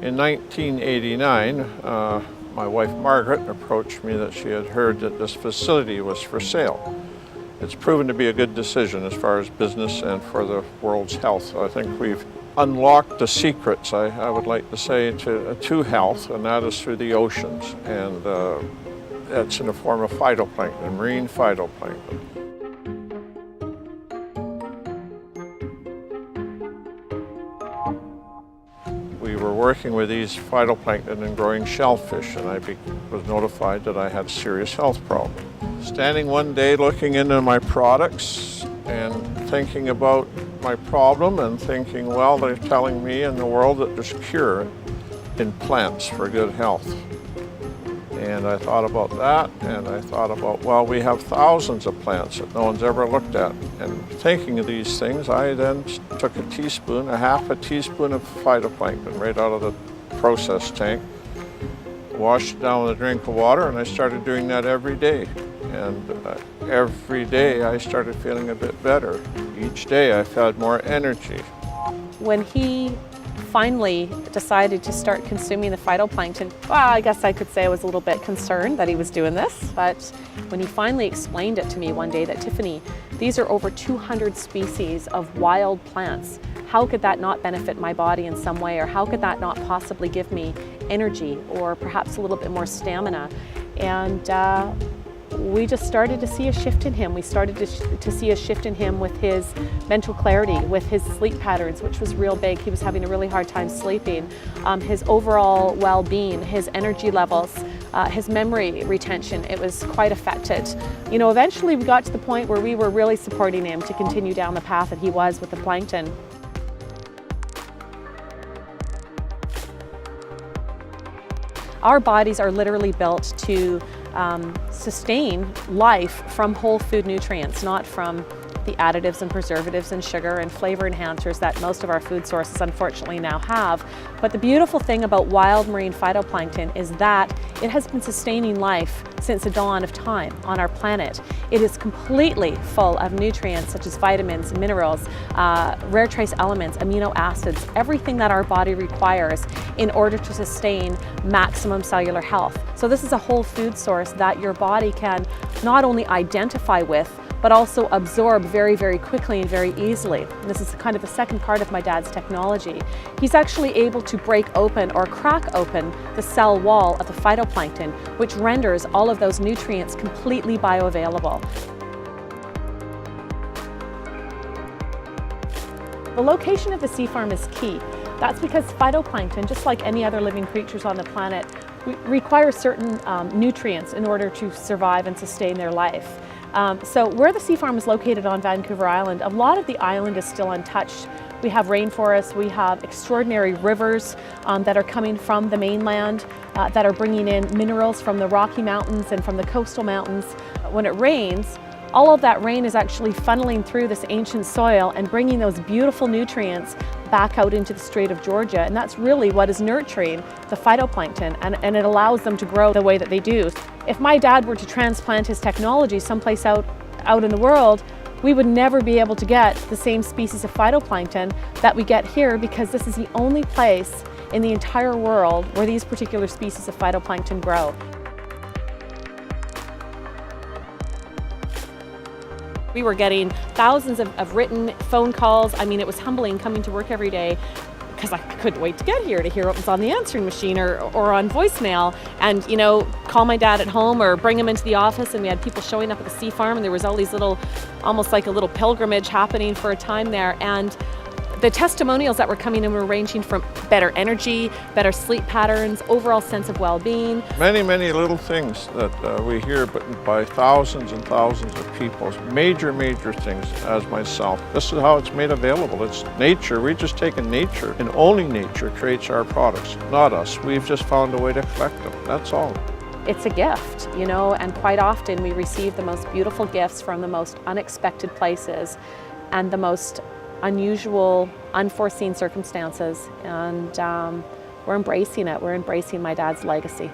In 1989, my wife Margaret approached me that she had heard that this facility was for sale. It's proven to be a good decision as far as business and for the world's health. I think we've unlocked the secrets, I would like to say, to health, and that is through the oceans. And it's in the form of phytoplankton, marine phytoplankton. We were working with these phytoplankton and growing shellfish, and I was notified that I had a serious health problem. Standing one day looking into my products and thinking about my problem and thinking, well, they're telling me in the world that there's a cure in plants for good health. And I thought about that, and I thought about, well, we have thousands of plants that no one's ever looked at. And thinking of these things, I then took a half a teaspoon of phytoplankton right out of the process tank, washed it down with a drink of water, and I started doing that every day. And every day I started feeling a bit better. Each day I felt more energy. When he finally decided to start consuming the phytoplankton, well, I guess I could say I was a little bit concerned that he was doing this, but when he finally explained it to me one day that, Tiffany, these are over 200 species of wild plants. How could that not benefit my body in some way, or how could that not possibly give me energy or perhaps a little bit more stamina? And we just started to see a shift in him. We started to see a shift in him with his mental clarity, with his sleep patterns, which was real big. He was having a really hard time sleeping. His overall well-being, his energy levels, his memory retention, it was quite affected. You know, eventually we got to the point where we were really supporting him to continue down the path that he was with the plankton. Our bodies are literally built to sustain life from whole food nutrients, not from the additives and preservatives and sugar and flavor enhancers that most of our food sources unfortunately now have. But the beautiful thing about wild marine phytoplankton is that it has been sustaining life since the dawn of time on our planet. It is completely full of nutrients such as vitamins, minerals, rare trace elements, amino acids, everything that our body requires in order to sustain maximum cellular health. So this is a whole food source that your body can not only identify with, but also absorb very, very quickly and very easily. And this is kind of the second part of my dad's technology. He's actually able to break open or crack open the cell wall of the phytoplankton, which renders all of those nutrients completely bioavailable. The location of the sea farm is key. That's because phytoplankton, just like any other living creatures on the planet, require certain nutrients in order to survive and sustain their life. So where the sea farm is located on Vancouver Island, a lot of the island is still untouched. We have rainforests, we have extraordinary rivers that are coming from the mainland, that are bringing in minerals from the Rocky Mountains and from the coastal mountains. When it rains, all of that rain is actually funneling through this ancient soil and bringing those beautiful nutrients back out into the Strait of Georgia, and that's really what is nurturing the phytoplankton, and it allows them to grow the way that they do. If my dad were to transplant his technology someplace out in the world, we would never be able to get the same species of phytoplankton that we get here, because this is the only place in the entire world where these particular species of phytoplankton grow. We were getting thousands of written phone calls. I mean, it was humbling coming to work every day because I couldn't wait to get here to hear what was on the answering machine or on voicemail, and, you know, call my dad at home or bring him into the office, and we had people showing up at the sea farm, and there was all these little, almost like a little pilgrimage happening for a time there. And the testimonials that were coming in were ranging from better energy, better sleep patterns, overall sense of well-being. Many, many little things that we hear by thousands and thousands of people. Major, major things, as myself. This is how it's made available. It's nature. We've just taken nature, and only nature creates our products, not us. We've just found a way to collect them. That's all. It's a gift, you know, and quite often we receive the most beautiful gifts from the most unexpected places and the most unusual, unforeseen circumstances, and we're embracing it. We're embracing my dad's legacy.